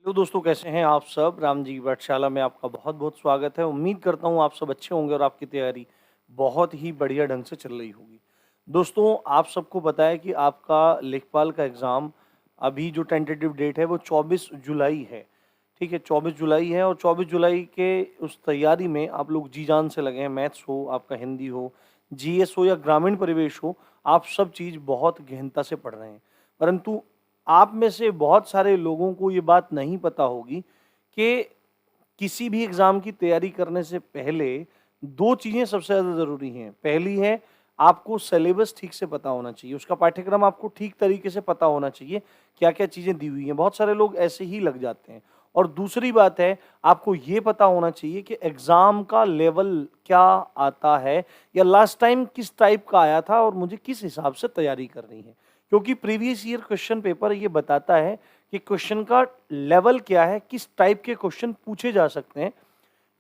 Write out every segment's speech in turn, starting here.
तो दोस्तों कैसे हैं आप सब। राम जी की पाठशाला में आपका बहुत बहुत स्वागत है। उम्मीद करता हूँ आप सब अच्छे होंगे और आपकी तैयारी बहुत ही बढ़िया ढंग से चल रही होगी। दोस्तों आप सबको पता है कि आपका लेखपाल का एग्ज़ाम अभी जो टेंटेटिव डेट है वो 24 जुलाई है। ठीक है, 24 जुलाई है और 24 जुलाई के उस तैयारी में आप लोग जी जान से लगे हैं। मैथ्स हो, आपका हिंदी हो, जीएस हो या ग्रामीण परिवेश हो, आप सब चीज़ बहुत गहनता से पढ़ रहे हैं। परंतु आप में से बहुत सारे लोगों को ये बात नहीं पता होगी कि किसी भी एग्ज़ाम की तैयारी करने से पहले 2 चीज़ें सबसे ज़्यादा ज़रूरी हैं। पहली है, आपको सिलेबस ठीक से पता होना चाहिए, उसका पाठ्यक्रम आपको ठीक तरीके से पता होना चाहिए, क्या-क्या चीज़ें दी हुई हैं। बहुत सारे लोग ऐसे ही लग जाते हैं। और दूसरी बात है, आपको ये पता होना चाहिए कि एग्ज़ाम का लेवल क्या आता है या लास्ट टाइम किस टाइप का आया था और मुझे किस हिसाब से तैयारी करनी है। क्योंकि प्रीवियस ईयर क्वेश्चन पेपर ये बताता है कि क्वेश्चन का लेवल क्या है, किस टाइप के क्वेश्चन पूछे जा सकते हैं।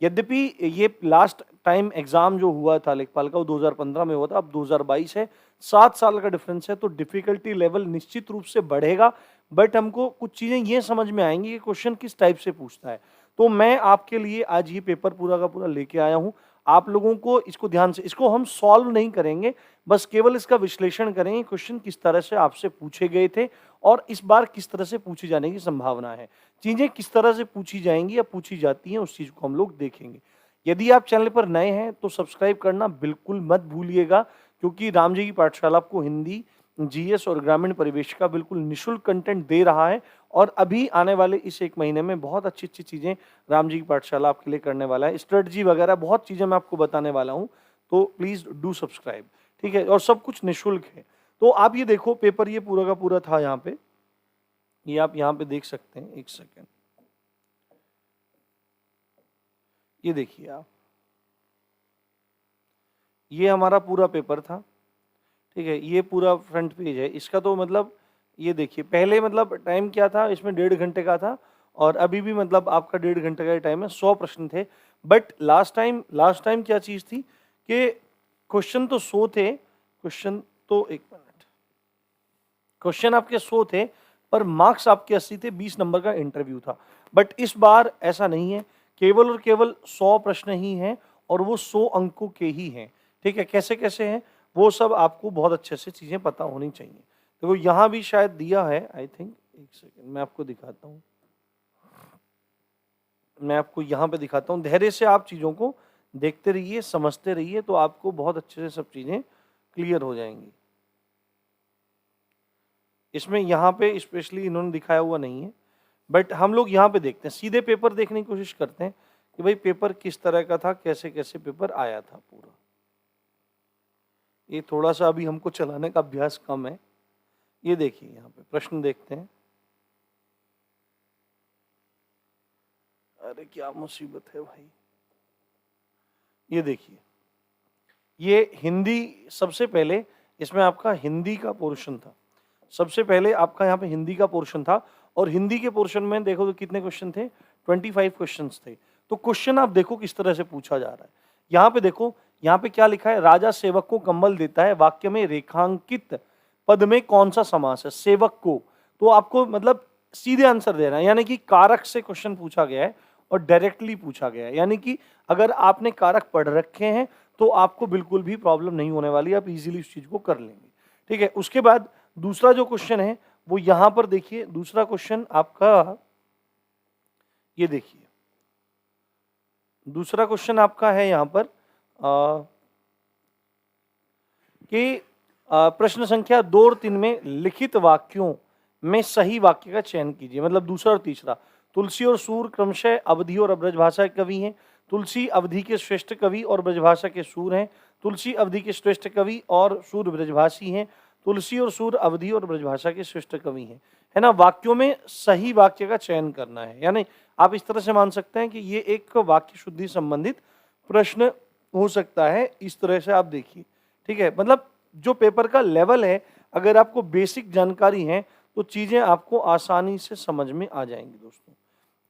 यद्यपि ये लास्ट टाइम एग्जाम जो हुआ था लेखपाल का वो 2015 में हुआ था, अब 2022 है, 7 साल का डिफरेंस है, तो डिफिकल्टी लेवल निश्चित रूप से बढ़ेगा। बट हमको कुछ चीजें ये समझ में आएंगी कि क्वेश्चन किस टाइप से पूछता है। तो मैं आपके लिए आज ये पेपर पूरा का पूरा लेके आया हूँ। आप लोगों को इसको ध्यान से, इसको हम सॉल्व नहीं करेंगे, बस केवल इसका विश्लेषण करेंगे, क्वेश्चन किस तरह से आपसे पूछे गए थे और इस बार किस तरह से पूछे जाने की संभावना है। चीजें किस तरह से पूछी जाएंगी या पूछी जाती हैं उस चीज को हम लोग देखेंगे। यदि आप चैनल पर नए हैं तो सब्सक्राइब करना बिल्कुल मत भूलिएगा, क्योंकि राम जी की पाठशाला आपको हिंदी, जीएस और ग्रामीण परिवेश का बिल्कुल निःशुल्क कंटेंट दे रहा है। और अभी आने वाले इस 1 महीने में बहुत अच्छी अच्छी चीजें राम जी की पाठशाला आपके लिए करने वाला है। स्ट्रेटजी वगैरह बहुत चीजें मैं आपको बताने वाला हूँ, तो प्लीज डू सब्सक्राइब। ठीक है, और सब कुछ निःशुल्क है। तो आप ये देखो, पेपर ये पूरा का पूरा था यहाँ पे, ये आप यहाँ पे देख सकते हैं। एक सेकेंड, ये देखिए आप, ये हमारा पूरा पेपर था। ठीक है, ये पूरा फ्रंट पेज है इसका। तो मतलब ये देखिए, पहले मतलब टाइम क्या था इसमें, 1.5 घंटे का था और अभी भी मतलब आपका 1.5 घंटे का टाइम है। 100 प्रश्न थे। बट लास्ट टाइम क्या चीज थी कि क्वेश्चन तो 100 थे, क्वेश्चन तो, एक मिनट, क्वेश्चन आपके 100 थे पर मार्क्स आपके 80 थे, 20 नंबर का इंटरव्यू था। बट इस बार ऐसा नहीं है, केवल और केवल 100 प्रश्न ही हैं और वो 100 अंकों के ही हैं। ठीक है, कैसे कैसे हैं वो सब आपको बहुत अच्छे से चीजें पता होनी चाहिए। देखो यहाँ भी शायद दिया है, आई थिंक, एक सेकेंड मैं आपको दिखाता हूँ। मैं आपको यहाँ पे दिखाता हूँ। धैर्य से आप चीजों को देखते रहिए, समझते रहिए, तो आपको बहुत अच्छे से सब चीजें क्लियर हो जाएंगी। इसमें यहाँ पे स्पेशली इन्होंने दिखाया हुआ नहीं है, बट हम लोग यहाँ पे देखते हैं, सीधे पेपर देखने की कोशिश करते हैं कि भाई पेपर किस तरह का था, कैसे कैसे पेपर आया था पूरा। ये थोड़ा सा अभी हमको चलाने का अभ्यास कम है। ये देखिए यहाँ पे प्रश्न देखते हैं। अरे क्या मुसीबत है भाई। ये देखिए, ये हिंदी, सबसे पहले इसमें आपका हिंदी का पोर्शन था। सबसे पहले आपका यहाँ पे हिंदी का पोर्शन था और हिंदी के पोर्शन में देखो तो कितने क्वेश्चन थे, 25 क्वेश्चंस थे। तो क्वेश्चन आप देखो किस तरह से पूछा जा रहा है। यहाँ पे देखो, यहाँ पे क्या लिखा है, राजा सेवक को कंबल देता है, वाक्य में रेखांकित पद में कौन सा समास है, सेवक को। तो आपको मतलब सीधे आंसर देना है, यानी कि कारक से क्वेश्चन पूछा गया है और डायरेक्टली पूछा गया है। यानी कि अगर आपने कारक पढ़ रखे हैं तो आपको बिल्कुल भी प्रॉब्लम नहीं होने वाली, आप इजीली उस चीज को कर लेंगे। ठीक है, उसके बाद दूसरा जो क्वेश्चन है वो यहां पर देखिए। दूसरा क्वेश्चन आपका, ये देखिए, दूसरा क्वेश्चन आपका है यहां पर कि प्रश्न संख्या 2 और 3 में लिखित वाक्यों में सही वाक्य का चयन कीजिए। मतलब दूसरा और तीसरा, तुलसी और सूर क्रमशः अवधी और ब्रजभाषा के कवि हैं। तुलसी अवधी के श्रेष्ठ कवि और ब्रजभाषा के सूर हैं। तुलसी अवधी के श्रेष्ठ कवि और सूर ब्रजभाषी हैं। तुलसी और सूर अवधी और ब्रजभाषा के श्रेष्ठ कवि हैं। है ना, वाक्यों में सही वाक्य का चयन करना है। यानी आप इस तरह से मान सकते हैं कि ये एक वाक्य शुद्धि संबंधित प्रश्न हो सकता है। इस तरह से आप देखिए। ठीक है, मतलब जो पेपर का लेवल है, अगर आपको बेसिक जानकारी है तो चीजें आपको आसानी से समझ में आ जाएंगी दोस्तों,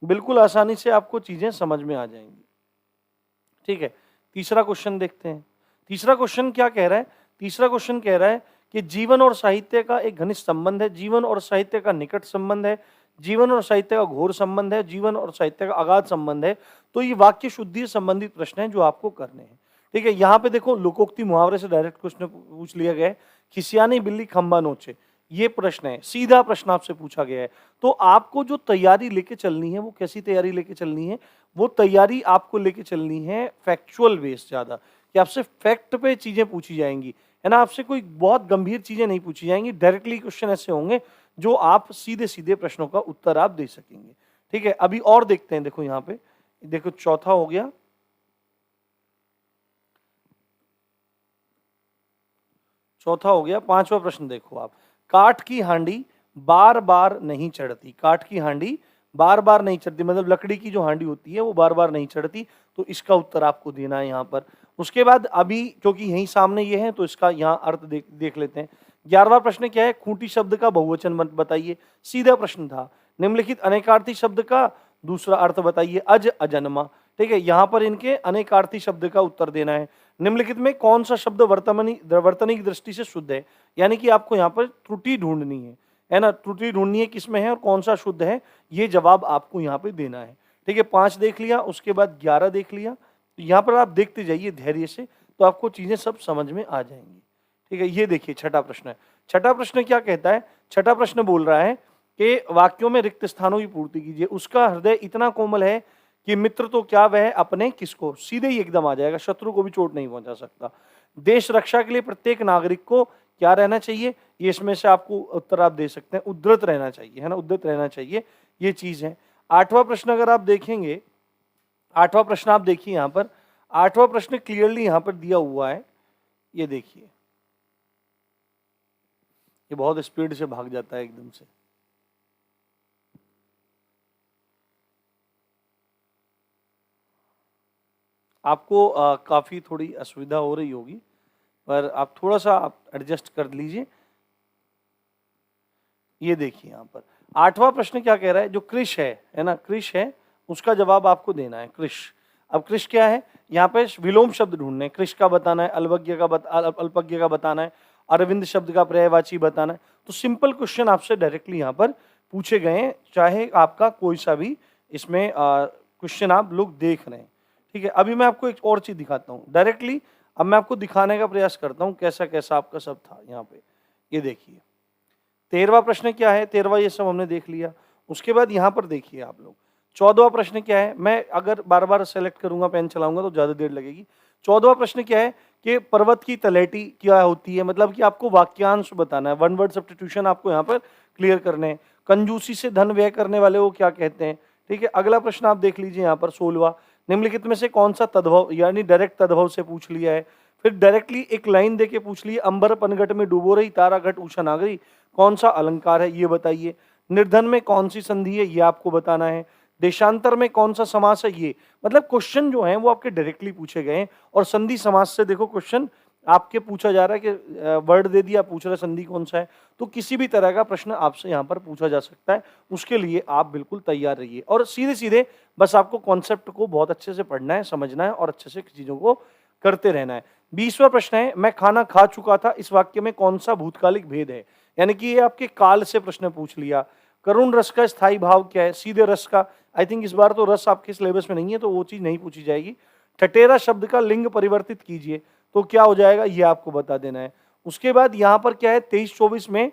बिल्कुल आसानी से आपको चीजें समझ में आ जाएंगी। ठीक है, तीसरा क्वेश्चन देखते हैं। तीसरा क्वेश्चन क्या कह रहा है, तीसरा क्वेश्चन कह रहा है कि जीवन और साहित्य का एक घनिष्ठ संबंध है, जीवन और साहित्य का निकट संबंध है, जीवन और साहित्य का घोर संबंध है, जीवन और साहित्य का अगाध संबंध है, तो ये वाक्य शुद्धि से संबंधित प्रश्न है जो आपको करने हैं। ठीक है, यहाँ पे देखो लोकोक्ति मुहावरे से डायरेक्ट क्वेश्चन पूछ लिया गया है। खिसियानी बिल्ली खंबा नोचे, ये प्रश्न है, सीधा प्रश्न आपसे पूछा गया है। तो आपको जो तैयारी लेके चलनी है वो कैसी तैयारी लेके चलनी है? वो तैयारी आपको लेके चलनी है फैक्चुअल बेस्ड ज्यादा, कि आपसे फैक्ट पे चीजें पूछी जाएंगी, है ना। आपसे कोई बहुत गंभीर चीजें नहीं पूछी जाएंगी, डायरेक्टली क्वेश्चन ऐसे होंगे जो आप सीधे सीधे प्रश्नों का उत्तर आप दे सकेंगे। ठीक है, अभी और देखते हैं। देखो यहाँ पे, देखो चौथा हो गया, चौथा हो गया। पांचवा प्रश्न देखो आप, काठ की हांडी बार बार नहीं चढ़ती। काठ की हांडी बार बार नहीं चढ़ती, मतलब लकड़ी की जो हांडी होती है वो बार बार नहीं चढ़ती, तो इसका उत्तर आपको देना है यहाँ पर। उसके बाद अभी क्योंकि यही सामने ये है तो इसका यहाँ अर्थ देख लेते हैं। 11वां प्रश्न क्या है? खूंटी शब्द का बहुवचन बताइए। सीधा प्रश्न था। निम्नलिखित अनेकार्थी शब्द का दूसरा अर्थ बताइए। अज अजन्मा। ठीक है, यहाँ पर इनके अनेकार्थी शब्द का उत्तर देना है। निम्नलिखित में कौन सा शब्द वर्तनी दृष्टि से शुद्ध है, यानी कि आपको यहाँ पर त्रुटि ढूंढनी है ना। त्रुटि ढूंढनी है किसमें है और कौन सा शुद्ध है, ये जवाब आपको यहाँ पे देना है। ठीक है, 5 देख लिया, उसके बाद 11 देख लिया। तो यहाँ पर आप देखते जाइए धैर्य से, तो आपको चीजें सब समझ में आ जाएंगी। ठीक है, ये देखिए छठा प्रश्न है। छठा प्रश्न क्या कहता है? छठा प्रश्न बोल रहा है कि वाक्यों में रिक्त स्थानों की पूर्ति कीजिए। उसका हृदय इतना कोमल है कि मित्र तो क्या वह अपने किसको, सीधे ही एकदम आ जाएगा, शत्रु को भी चोट नहीं पहुंचा सकता। देश रक्षा के लिए प्रत्येक नागरिक को क्या रहना चाहिए? ये इसमें से आपको उत्तर आप दे सकते हैं, उद्धृत रहना चाहिए, है ना, उद्धृत रहना चाहिए, ये चीज है। 8वां प्रश्न अगर आप देखेंगे, 8वां प्रश्न आप देखिए यहाँ पर, 8वां प्रश्न क्लियरली यहाँ पर दिया हुआ है, ये देखिए, ये बहुत स्पीड से भाग जाता है एकदम से। आपको काफी थोड़ी असुविधा हो रही होगी, पर आप थोड़ा सा आप एडजस्ट कर लीजिए। ये देखिए यहाँ पर 8वां प्रश्न क्या कह रहा है? जो कृष है ना, कृष है, उसका जवाब आपको देना है। कृष, अब कृष क्या है? यहाँ पे विलोम शब्द ढूंढने हैं। कृष का बताना है, अल्पज्ञ का बताना है, अरविंद शब्द का पर्यायवाची बताना है। तो सिंपल क्वेश्चन आपसे डायरेक्टली यहाँ पर पूछे गए हैं, चाहे आपका कोई सा भी इसमें क्वेश्चन आप लोग देख रहे हैं। ठीक है, अभी मैं आपको एक और चीज दिखाता हूँ डायरेक्टली। अब मैं आपको दिखाने का प्रयास करता हूँ कैसा कैसा आपका सब था यहाँ पे। ये देखिए 13वां प्रश्न क्या है? 13वां ये सब हमने देख लिया। उसके बाद यहाँ पर देखिए आप लोग 14वां प्रश्न क्या है? मैं अगर बार बार सेलेक्ट करूंगा, पेन चलाऊंगा तो ज्यादा देर लगेगी। 14वां प्रश्न क्या है कि पर्वत की तलहटी क्या होती है, मतलब कि आपको वाक्यांश बताना है, वन वर्ड सब्स्टिट्यूशन आपको यहाँ पर क्लियर करने हैं। कंजूसी से धन व्यय करने वाले को क्या कहते हैं? ठीक है, अगला प्रश्न आप देख लीजिए यहाँ पर 16वां, निम्नलिखित में से कौन सा तद्भव, यानी डायरेक्ट तद्भव से पूछ लिया है। फिर डायरेक्टली एक लाइन देके पूछ ली, अंबर पनघट में डूबो रही तारा घट ऊषा नागरी, कौन सा अलंकार है ये बताइए। निर्धन में कौन सी संधि है ये आपको बताना है। देशांतर में कौन सा समास है ये, मतलब क्वेश्चन जो है वो आपके डायरेक्टली पूछे गए हैं। और संधि समास से देखो क्वेश्चन आपके पूछा जा रहा है कि वर्ड दे दिया, पूछ रहे संधि कौन सा है, तो किसी भी तरह का प्रश्न आपसे यहाँ पर पूछा जा सकता है। उसके लिए आप बिल्कुल तैयार रहिए और सीधे सीधे बस आपको कॉन्सेप्ट को बहुत अच्छे से पढ़ना है, समझना है और अच्छे से चीजों को करते रहना है। 20वां प्रश्न है, मैं खाना खा चुका था, इस वाक्य में कौन सा भूतकालिक भेद है, यानी कि ये आपके काल से प्रश्न पूछ लिया। करुण रस का स्थायी भाव क्या है? सीधे रस का, आई थिंक इस बार तो रस आपके सिलेबस में नहीं है तो वो चीज नहीं पूछी जाएगी। ठटेरा शब्द का लिंग परिवर्तित कीजिए, तो क्या हो जाएगा ये आपको बता देना है। उसके बाद यहाँ पर क्या है 23-24 में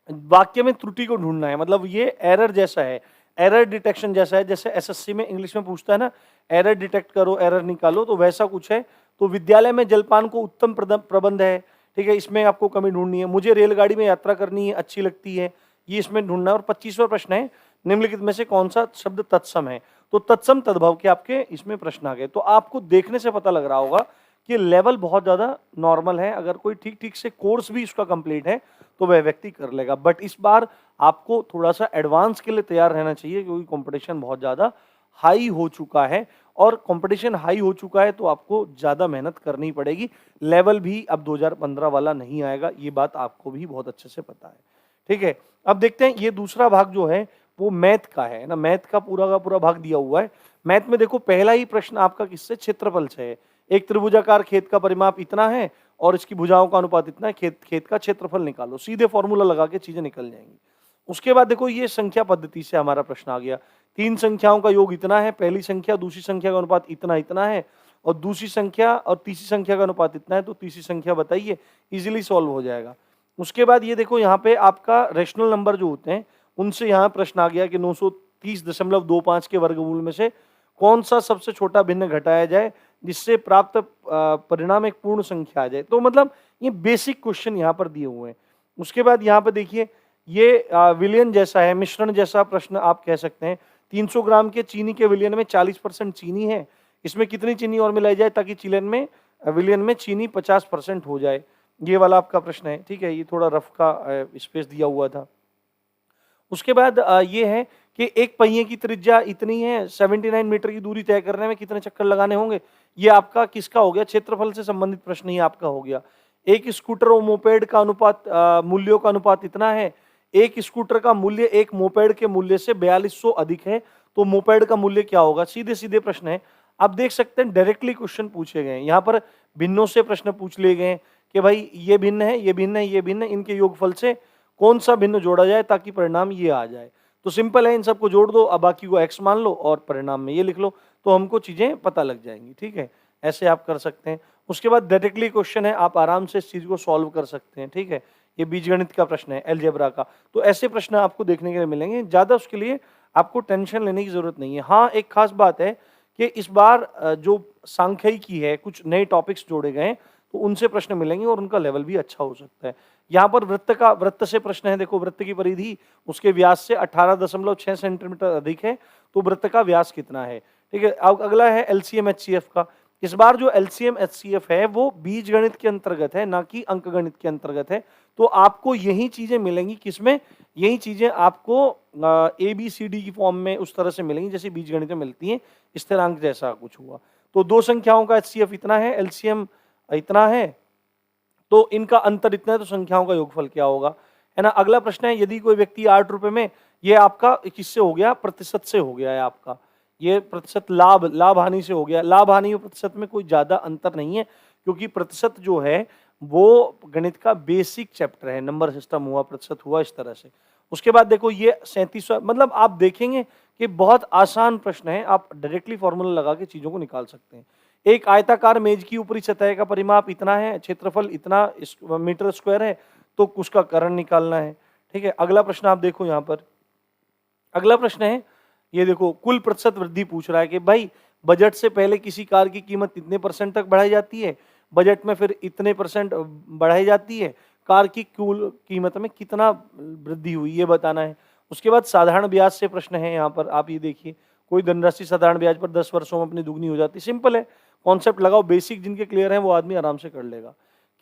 वाक्य में त्रुटि को ढूंढना है, मतलब ये एरर जैसा है, एरर डिटेक्शन जैसा है, जैसे एसएससी में इंग्लिश में पूछता है ना, एरर डिटेक्ट करो एरर निकालो, तो वैसा कुछ है। तो विद्यालय में जलपान को उत्तम प्रबंध है, ठीक है, इसमें आपको कमी ढूंढनी है। मुझे रेलगाड़ी में यात्रा करनी है, अच्छी लगती है, ये इसमें ढूंढना है। और 25वां प्रश्न है, निम्नलिखित में से कौन सा शब्द तत्सम है, तो तत्सम तद्भव के आपके इसमें प्रश्न आ गए। तो आपको देखने से पता लग रहा होगा कि लेवल बहुत ज्यादा नॉर्मल है, अगर कोई ठीक ठीक से कोर्स भी इसका कंप्लीट है तो वह व्यक्ति कर लेगा। बट इस बार आपको थोड़ा सा एडवांस के लिए तैयार रहना चाहिए, क्योंकि कंपटीशन बहुत ज्यादा हाई हो चुका है, और कंपटीशन हाई हो चुका है तो आपको ज्यादा मेहनत करनी पड़ेगी। लेवल भी अब 2015 वाला नहीं आएगा, ये बात आपको भी बहुत अच्छे से पता है। ठीक है, अब देखते हैं ये दूसरा भाग जो है वो मैथ का है ना, मैथ का पूरा भाग दिया हुआ है। मैथ में देखो पहला ही प्रश्न आपका किससे, क्षेत्रफल से है। एक त्रिभुजाकार खेत का परिमाप इतना है और इसकी भुजाओं का अनुपात इतना है, खेत का क्षेत्रफल निकालो, सीधे फॉर्मूला लगा के चीजें निकल जाएंगी। उसके बाद देखो ये संख्या पद्धति से हमारा प्रश्न आ गया, 3 संख्याओं का योग इतना है, पहली संख्या दूसरी संख्या का अनुपात इतना इतना है, और दूसरी संख्या और तीसरी संख्या का अनुपात इतना है, तो तीसरी संख्या बताइए, इजीली सॉल्व हो जाएगा। उसके बाद ये देखो यहाँ पे आपका रेशनल नंबर जो होते हैं उनसे यहाँ प्रश्न आ गया कि 930.25 के वर्गमूल में से कौन सा सबसे छोटा भिन्न घटाया जाए जिससे प्राप्त परिणाम एक पूर्ण संख्या आ जाए। तो मतलब ये बेसिक क्वेश्चन यहाँ पर दिए हुए हैं। उसके बाद यहाँ पर देखिए ये विलयन जैसा है, मिश्रण जैसा प्रश्न आप कह सकते हैं। 300 ग्राम के चीनी के विलयन में 40% चीनी है, इसमें कितनी चीनी और मिलाई जाए ताकि विलयन में चीनी 50% हो जाए। ये वाला आपका प्रश्न है, ठीक है। ये थोड़ा रफ का स्पेस दिया हुआ था। उसके बाद ये है कि एक पहिए की त्रिज्या इतनी है, 79 मीटर की दूरी तय करने में कितने चक्कर लगाने होंगे। ये आपका किसका हो गया, क्षेत्रफल से संबंधित प्रश्न ही आपका हो गया। एक स्कूटर और मोपेड का अनुपात, मूल्यों का अनुपात इतना है, एक स्कूटर का मूल्य एक मोपेड के मूल्य से 4200 अधिक है, तो मोपेड का मूल्य क्या होगा। सीधे सीधे प्रश्न है, आप देख सकते हैं डायरेक्टली क्वेश्चन पूछे गए हैं। यहाँ पर भिन्नों से प्रश्न पूछ लिए गए कि भाई ये भिन्न है, ये भिन्न है, ये भिन्न है, इनके योगफल से कौन सा भिन्न जोड़ा जाए ताकि परिणाम ये आ जाए। तो सिंपल है, इन सबको जोड़ दो, अब बाकी को x मान लो और परिणाम में ये लिख लो, तो हमको चीजें पता लग जाएंगी, ठीक है। ऐसे आप कर सकते हैं। उसके बाद डायरेक्टली क्वेश्चन है, आप आराम से इस चीज को सॉल्व कर सकते हैं, ठीक है। ये बीजगणित का प्रश्न है, अलजेब्रा का। तो ऐसे प्रश्न आपको देखने के लिए मिलेंगे, ज्यादा उसके लिए आपको टेंशन लेने की जरूरत नहीं है। हाँ, एक खास बात है कि इस बार जो सांख्यिकी है, कुछ नए टॉपिक्स जोड़े गए हैं, तो उनसे प्रश्न मिलेंगे और उनका लेवल भी अच्छा हो सकता है। यहाँ पर वृत्त से प्रश्न है, देखो वृत्त की परिधि उसके व्यास से 18.6 सेंटीमीटर अधिक है, तो वृत्त का व्यास कितना है, ठीक है। अब अगला है एलसीएम एचसीएफ का। इस बार जो एलसीएम एचसीएफ है वो बीज गणित के अंतर्गत है, ना कि अंक गणित के अंतर्गत है। तो आपको यही चीजें मिलेंगी, किसमें, यही चीजें आपको ABCD की फॉर्म में उस तरह से मिलेंगी जैसे बीज गणित में मिलती हैं, स्थिरांक जैसा कुछ हुआ। तो दो संख्याओं का एचसीएफ इतना है, एलसीएम इतना है, तो इनका अंतर इतना है, तो संख्याओं का योगफल क्या होगा, है ना। अगला प्रश्न है, यदि कोई व्यक्ति 8 रुपए में, ये आपका किससे हो गया, प्रतिशत से हो गया है आपका, ये प्रतिशत लाभ हानि से हो गया। लाभ हानि और प्रतिशत में कोई ज्यादा अंतर नहीं है, क्योंकि प्रतिशत जो है वो गणित का बेसिक चैप्टर है, नंबर सिस्टम हुआ, प्रतिशत हुआ, इस तरह से। उसके बाद देखो ये 37वां, मतलब आप देखेंगे कि बहुत आसान प्रश्न है, आप डायरेक्टली फॉर्मूला लगा के चीजों को निकाल सकते हैं। एक आयताकार मेज की ऊपरी सतह का परिमाप इतना है, क्षेत्रफल इतना मीटर स्क्वायर है, तो उसका कर्ण निकालना है, ठीक है। अगला प्रश्न आप देखो, यहाँ पर अगला प्रश्न है, ये देखो कुल प्रतिशत वृद्धि पूछ रहा है कि भाई बजट से पहले किसी कार की कीमत इतने % तक बढ़ाई जाती है, बजट में फिर इतने % बढ़ाई जाती है, कार की कुल कीमत में कितना वृद्धि हुई, ये बताना है। उसके बाद साधारण ब्याज से प्रश्न है, यहाँ पर आप ये देखिए, कोई धनराशि साधारण ब्याज पर 10 वर्षों में अपनी दुगनी हो जाती है। सिंपल है, कॉन्सेप्ट लगाओ, बेसिक जिनके क्लियर है वो आदमी आराम से कर लेगा।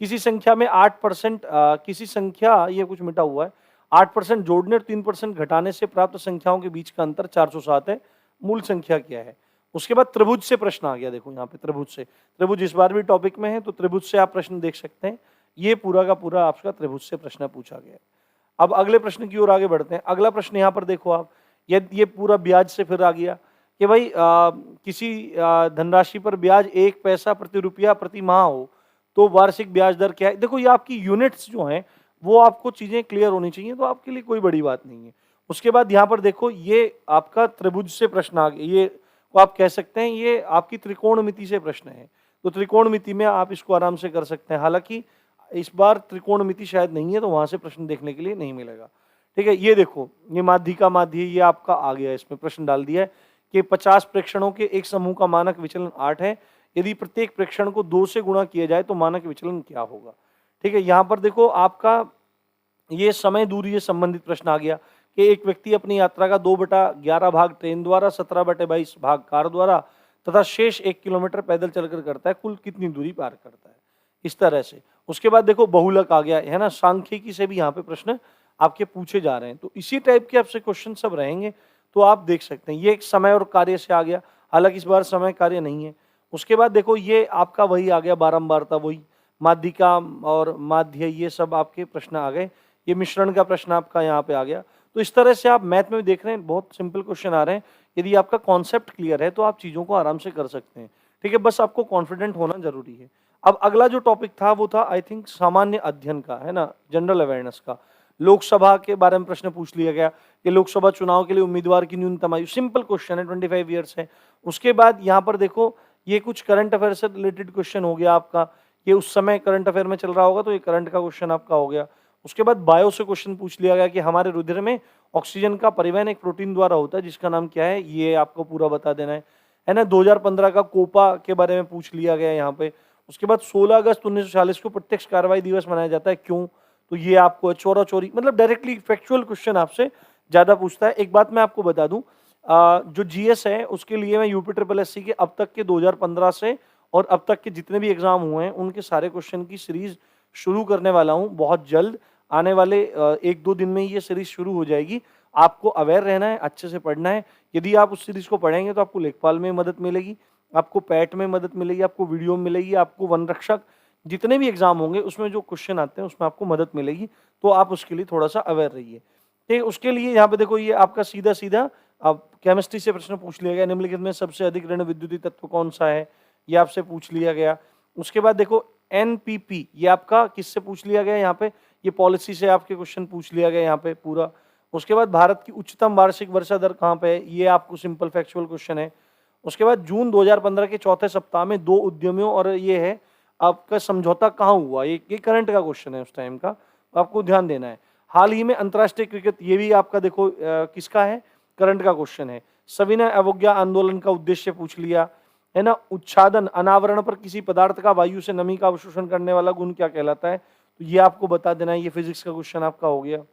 किसी संख्या में 8%, किसी संख्या, ये कुछ मिटा हुआ है, 8% जोड़ने और 3% घटाने से प्राप्त संख्याओं के बीच का अंतर 407 है, मूल संख्या क्या है। उसके बाद त्रिभुज से प्रश्न आ गया, देखो यहाँ पे त्रिभुज इस बार भी टॉपिक में है, तो त्रिभुज से आप प्रश्न देख सकते हैं। ये पूरा का पूरा आपका त्रिभुज से प्रश्न पूछा गया है। अब अगले प्रश्न की ओर आगे बढ़ते हैं। अगला प्रश्न यहाँ पर देखो आप, ये पूरा ब्याज से फिर आ गया कि भाई किसी धनराशि पर ब्याज 1 पैसा प्रति रुपया प्रति माह हो तो वार्षिक ब्याज दर क्या है। देखो ये आपकी यूनिट्स जो हैं वो आपको चीजें क्लियर होनी चाहिए, तो आपके लिए कोई बड़ी बात नहीं है। उसके बाद यहाँ पर देखो ये आपका त्रिभुज से प्रश्न आ गया, ये को आप कह सकते हैं ये आपकी त्रिकोणमिति से प्रश्न है, तो त्रिकोणमिति में आप इसको आराम से कर सकते हैं। हालांकि इस बार त्रिकोणमिति शायद नहीं है, तो वहां से प्रश्न देखने के लिए नहीं मिलेगा, ठीक है। ये देखो ये माध्य ये आपका आ गया, इसमें प्रश्न डाल दिया है कि 50 प्रेक्षणों के एक समूह का मानक विचलन 8 है, यदि प्रत्येक प्रेक्षण को 2 से गुणा किया जाए तो मानक विचलन क्या होगा, ठीक है। यहाँ पर देखो आपका ये समय दूरी से संबंधित प्रश्न आ गया कि एक व्यक्ति अपनी यात्रा का 2/11 भाग ट्रेन द्वारा, 17/22 भाग कार द्वारा तथा शेष 1 किलोमीटर पैदल चलकर करता है, कुल कितनी दूरी पार करता है, इस तरह से। उसके बाद देखो बहुलक आ गया है ना, सांख्यिकी से भी यहाँ पे प्रश्न आपके पूछे जा रहे हैं, तो इसी टाइप के आपसे क्वेश्चन सब रहेंगे, तो आप देख सकते हैं। ये एक समय और कार्य से आ गया, हालांकि इस बार समय कार्य नहीं है। उसके बाद देखो ये आपका वही आ गया, बारंबारता, वही माध्यिका और माध्य, ये सब आपके प्रश्न आ गए। ये मिश्रण का प्रश्न आपका यहाँ पे आ गया। तो इस तरह से आप मैथ में भी देख रहे हैं, बहुत सिंपल क्वेश्चन आ रहे हैं। यदि आपका कॉन्सेप्ट क्लियर है तो आप चीजों को आराम से कर सकते हैं, ठीक है। बस आपको कॉन्फिडेंट होना जरूरी है। अब अगला जो टॉपिक था वो था आई थिंक सामान्य अध्ययन का, है ना, जनरल अवेयरनेस का। लोकसभा के बारे में प्रश्न पूछ लिया गया कि लोकसभा चुनाव के लिए उम्मीदवार की न्यूनतम आयु, सिंपल क्वेश्चन है, 25 ईयर्स है। उसके बाद यहाँ पर देखो ये कुछ करंट अफेयर से रिलेटेड क्वेश्चन हो गया आपका, ये उस समय करंट अफेयर में चल रहा होगा तो ये करंट का क्वेश्चन आपका हो गया। उसके बाद बायो से क्वेश्चन पूछ लिया गया कि हमारे रुधिर में ऑक्सीजन का परिवहन एक प्रोटीन द्वारा होता है जिसका नाम क्या है, ये आपको पूरा बता देना है ना। 2015 का कोपा के बारे में पूछ लिया गया यहाँ पे। उसके बाद 16 अगस्त 1940 को प्रत्यक्ष कार्रवाई दिवस मनाया जाता है, क्यों, तो ये आपको चोरा चोरी, मतलब डायरेक्टली फैक्चुअल क्वेश्चन आपसे ज्यादा पूछता है। एक बात मैं आपको बता दूं, जो जीएस है उसके लिए मैं यूपी ट्रिपल एससी के अब तक के 2015 से और अब तक के जितने भी एग्जाम हुए हैं उनके सारे क्वेश्चन की सीरीज शुरू करने वाला हूं बहुत जल्द। आने वाले 1-2 दिन में ये सीरीज शुरू हो जाएगी। आपको अवेयर रहना है, अच्छे से पढ़ना है। यदि आप उस सीरीज को पढ़ेंगे तो आपको लेखपाल में मदद मिलेगी, आपको पैट में मदद मिलेगी, आपको वीडियो में मिलेगी, आपको वन रक्षक जितने भी एग्जाम होंगे उसमें जो क्वेश्चन आते हैं उसमें आपको मदद मिलेगी। तो आप उसके लिए थोड़ा सा अवेयर रहिए। ठीक, उसके लिए यहाँ पे देखो ये आपका सीधा सीधा अब केमिस्ट्री से प्रश्न पूछ लिया गया, निम्नलिखित में सबसे अधिक ऋण विद्युतीय तत्व कौन सा है, ये आपसे पूछ लिया गया। उसके बाद देखो एनपीपी, ये आपका किससे पूछ लिया गया, यहाँ पे ये पॉलिसी से आपके क्वेश्चन पूछ लिया गया यहाँ पे पूरा। उसके बाद भारत की उच्चतम वार्षिक वर्षा दर कहाँ पे है, ये आपको सिंपल फैक्चुअल क्वेश्चन है। उसके बाद जून 2015 के चौथे सप्ताह में 2 उद्यमियों और ये है आपका समझौता कहाँ हुआ, ये करंट का क्वेश्चन है उस टाइम का, तो आपको ध्यान देना है। हाल ही में अंतर्राष्ट्रीय क्रिकेट, ये भी आपका देखो किसका है, करंट का क्वेश्चन है। सविनय अवज्ञा आंदोलन का उद्देश्य पूछ लिया है ना। उच्छादन, अनावरण पर किसी पदार्थ का वायु से नमी का अवशोषण करने वाला गुण क्या कहलाता है, तो ये आपको बता देना है, ये फिजिक्स का क्वेश्चन आपका हो गया।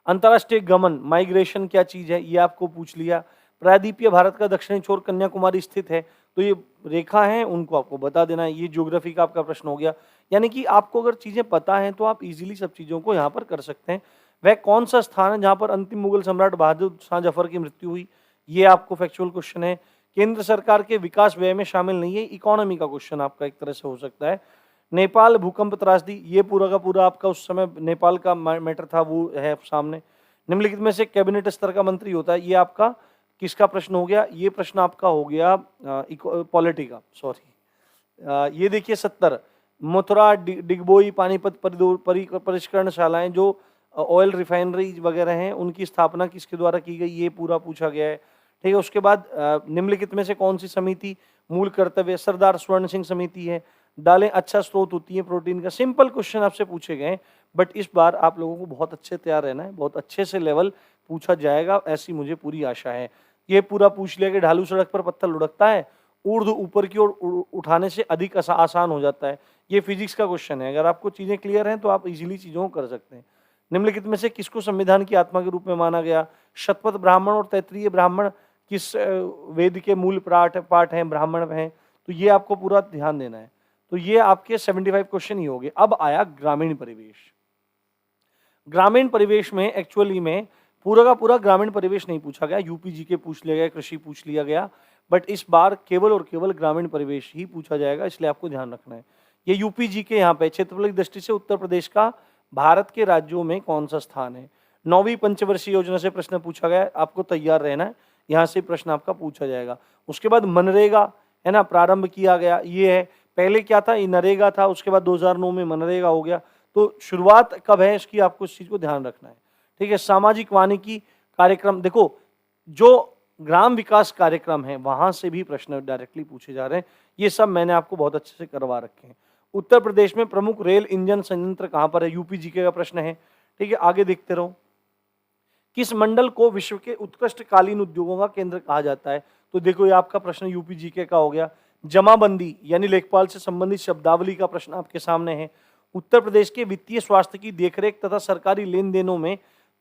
अंतरराष्ट्रीय गमन, माइग्रेशन क्या चीज है, ये आपको पूछ लिया। प्रायद्वीपीय भारत का दक्षिणी छोर कन्याकुमारी स्थित है, तो ये रेखा है, उनको आपको बता देना है। ये ज्योग्राफी का आपका प्रश्न हो गया। यानी कि आपको अगर चीजें पता हैं तो आप इजीली सब चीजों को यहाँ पर कर सकते हैं। वह कौन सा स्थान है जहां पर अंतिम मुगल सम्राट बहादुर शाह जफर की मृत्यु हुई, ये आपको फैक्चुअल क्वेश्चन है। केंद्र सरकार के विकास व्यय में शामिल नहीं है, इकोनॉमी का क्वेश्चन आपका एक तरह से हो सकता है। नेपाल भूकंप त्रासदी, ये पूरा का पूरा आपका उस समय नेपाल का मैटर था, वो है सामने। निम्नलिखित में से कैबिनेट स्तर का मंत्री होता है, ये आपका किसका प्रश्न हो गया, ये प्रश्न आपका हो गया पॉलिटी का, सॉरी। ये देखिए 70 मथुरा डिगबोई पानीपत परिष्करणशालाएं जो ऑयल रिफाइनरी वगैरह हैं उनकी स्थापना किसके द्वारा की गई, ये पूरा पूछा गया है। ठीक है, उसके बाद निम्नलिखित में से कौन सी समिति मूल कर्तव्य, सरदार स्वर्ण सिंह समिति है। दालें अच्छा स्रोत होती है प्रोटीन का, सिंपल क्वेश्चन आपसे पूछे गए, बट इस बार आप लोगों को बहुत अच्छे तैयार रहना है, बहुत अच्छे से लेवल पूछा जाएगा, ऐसी मुझे पूरी आशा है। ये पूरा पूछ लिया कि ढालू सड़क पर पत्थर लुढ़कता है, ऊर्ध्व ऊपर की ओर उठाने से अधिक आसान हो जाता है, ये फिजिक्स का क्वेश्चन है। अगर आपको चीजें क्लियर हैं तो आप इजीली चीजों को कर सकते हैं। निम्नलिखित में से किसको संविधान की आत्मा के रूप में माना गया, शतपथ ब्राह्मण और तैत्रीय ब्राह्मण किस वेद के मूल पाठ हैं, ब्राह्मण हैं, तो ये आपको पूरा ध्यान देना है। तो ये आपके 75 क्वेश्चन ही हो गए। अब आया ग्रामीण परिवेश। ग्रामीण परिवेश में एक्चुअली में पूरा का पूरा ग्रामीण परिवेश नहीं पूछा गया, यूपी जी के पूछ लिया गया, कृषि पूछ लिया गया, बट इस बार केवल और केवल ग्रामीण परिवेश ही पूछा जाएगा, इसलिए आपको ध्यान रखना है। ये यूपी जी के यहाँ पे क्षेत्रफल की दृष्टि से उत्तर प्रदेश का भारत के राज्यों में कौन सा स्थान है। 9वीं पंचवर्षीय योजना से प्रश्न पूछा गया, आपको तैयार रहना है, यहाँ से प्रश्न आपका पूछा जाएगा। उसके बाद मनरेगा है ना, प्रारंभ किया गया, ये है। पहले क्या था, ये नरेगा था, उसके बाद 2009 में मनरेगा हो गया। तो शुरुआत कब है इसकी, आपको इस चीज को ध्यान रखना है। ठीक है, सामाजिक वानिकी कार्यक्रम, देखो जो ग्राम विकास कार्यक्रम है वहां से भी प्रश्न डायरेक्टली पूछे जा रहे हैं, ये सब मैंने आपको बहुत अच्छे से करवा रखे हैं। उत्तर प्रदेश में प्रमुख रेल इंजन संयंत्र कहां पर है, यूपी जीके का प्रश्न है। ठीक है, आगे देखते रहो। किस मंडल को विश्व के उत्कृष्ट कालीन उद्योगों का केंद्र कहा जाता है, तो देखो ये आपका प्रश्न यूपी जीके का हो गया। जमाबंदी यानी लेखपाल से संबंधित शब्दावली का प्रश्न आपके सामने है। उत्तर प्रदेश के वित्तीय स्वास्थ्य की देखरेख तथा सरकारी लेन देनों में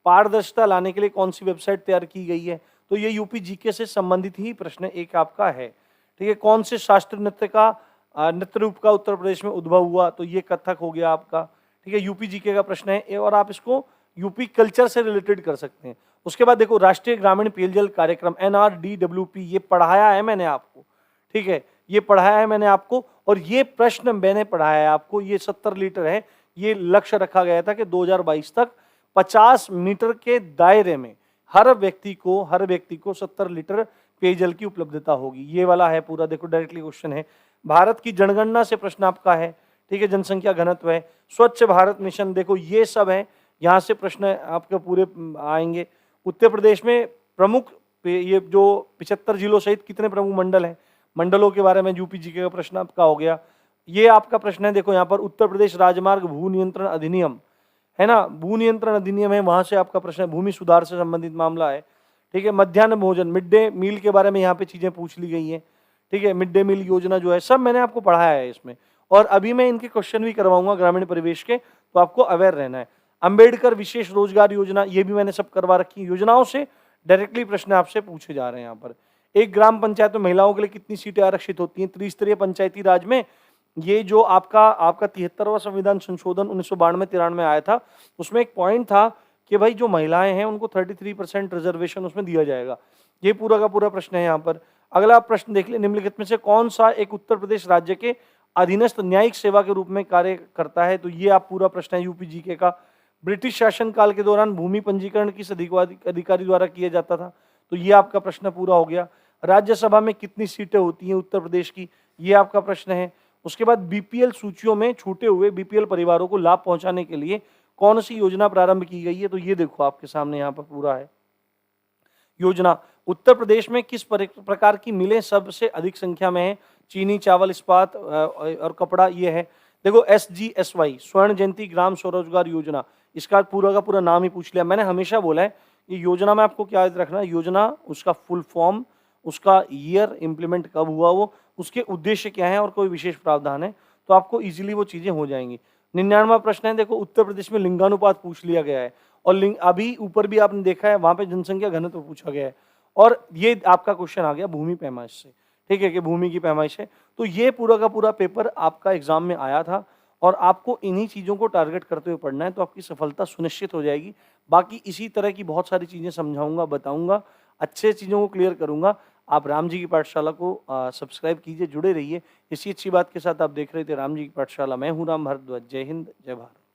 पारदर्शिता लाने के लिए कौन सी वेबसाइट तैयार की गई है, तो ये यूपी जीके से संबंधित ही प्रश्न एक आपका है। ठीक है, कौन से शास्त्रीय नृत्य का नृत्य रूप का उत्तर प्रदेश में उद्भव हुआ, तो ये कथक हो गया आपका। ठीक है, यूपी जीके का प्रश्न है और आप इसको यूपी कल्चर से रिलेटेड कर सकते हैं। उसके बाद देखो राष्ट्रीय ग्रामीण पेयजल कार्यक्रम NRDWP, ये पढ़ाया है मैंने आपको। ठीक है, ये पढ़ाया है मैंने आपको, और ये प्रश्न मैंने पढ़ाया है आपको। ये 70 लीटर है, ये लक्ष्य रखा गया था कि 2022 तक 50 मीटर के दायरे में हर व्यक्ति को 70 लीटर पेयजल की उपलब्धता होगी। ये वाला है पूरा, देखो डायरेक्टली क्वेश्चन है। भारत की जनगणना से प्रश्न आपका है। ठीक है, जनसंख्या घनत्व है। स्वच्छ भारत मिशन, देखो ये सब है यहाँ से प्रश्न आपके पूरे आएंगे। उत्तर प्रदेश में प्रमुख ये जो 75 जिलों सहित कितने प्रमुख मंडल हैं, मंडलों के बारे में यूपी जीके का प्रश्न आपका हो गया। ये आपका प्रश्न है, देखो यहाँ पर उत्तर प्रदेश राजमार्ग भू नियंत्रण अधिनियम है ना, भू नियंत्रण अधिनियम है, वहां से आपका प्रश्न है, भूमि सुधार से संबंधित मामला है। ठीक है, मध्याह्न भोजन मिड डे मील के बारे में यहाँ पे चीजें पूछ ली गई हैं। ठीक है, मिड डे मील योजना जो है सब मैंने आपको पढ़ाया है इसमें, और अभी मैं इनके क्वेश्चन भी करवाऊंगा ग्रामीण परिवेश के, तो आपको अवेयर रहना है। अंबेडकर विशेष रोजगार योजना, ये भी मैंने सब करवा रखी है। योजनाओं से डायरेक्टली प्रश्न आपसे पूछे जा रहे हैं यहाँ पर। एक ग्राम पंचायत में महिलाओं के लिए कितनी सीटें आरक्षित होती हैं त्रिस्तरीय पंचायती राज में? ये जो आपका 73वां संविधान संशोधन 1992-93 आया था, उसमें एक पॉइंट था कि भाई जो महिलाएं हैं उनको 33% रिजर्वेशन उसमें दिया जाएगा। ये पूरा का पूरा प्रश्न है यहाँ पर। अगला प्रश्न देख ले, निम्नलिखित में से कौन सा एक उत्तर प्रदेश राज्य के अधीनस्थ न्यायिक सेवा के रूप में कार्य करता है? तो ये आप पूरा प्रश्न है यूपी जीके का। ब्रिटिश शासन काल के दौरान भूमि पंजीकरण किस अधिकारी द्वारा किया जाता था? तो ये आपका प्रश्न पूरा हो गया। राज्यसभा में कितनी सीटें होती हैं उत्तर प्रदेश की? ये आपका प्रश्न है। उसके बाद बीपीएल सूचियों में छूटे हुए बीपीएल परिवारों को लाभ पहुंचाने के लिए कौन सी योजना प्रारंभ की गई है? तो ये देखो आपके सामने यहाँ पर पूरा है योजना। उत्तर प्रदेश में किस प्रकार की मिलें सबसे अधिक संख्या में है? चीनी, चावल, इस्पात और कपड़ा, ये है। देखो SGSY स्वर्ण जयंती ग्राम स्वरोजगार योजना, इसका पूरा का पूरा नाम ही पूछ लिया। मैंने हमेशा बोला है ये योजना में आपको क्या याद रखना है, योजना उसका फुल फॉर्म, उसका ईयर, इम्प्लीमेंट कब हुआ वो, उसके उद्देश्य क्या है और कोई विशेष प्रावधान है, तो आपको इजीली वो चीजें हो जाएंगी। 99वां प्रश्न है, देखो उत्तर प्रदेश में लिंगानुपात पूछ लिया गया है, और लिंग अभी ऊपर भी आपने देखा है वहां पे जनसंख्या घनत्व पूछा गया है, और ये आपका क्वेश्चन आ गया भूमि पैमाइश से। ठीक है कि भूमि की पैमाइश है। तो ये पूरा का पूरा पेपर आपका एग्जाम में आया था, और आपको इन्हीं चीजों को टारगेट करते हुए पढ़ना है, तो आपकी सफलता सुनिश्चित हो जाएगी। बाकी इसी तरह की बहुत सारी चीजें समझाऊंगा, बताऊंगा, अच्छे चीजों को क्लियर करूंगा। आप राम जी की पाठशाला को सब्सक्राइब कीजिए, जुड़े रहिए। इसी अच्छी बात के साथ आप देख रहे थे राम जी की पाठशाला। मैं हूं राम भारद्वाज। जय हिंद, जय भारत।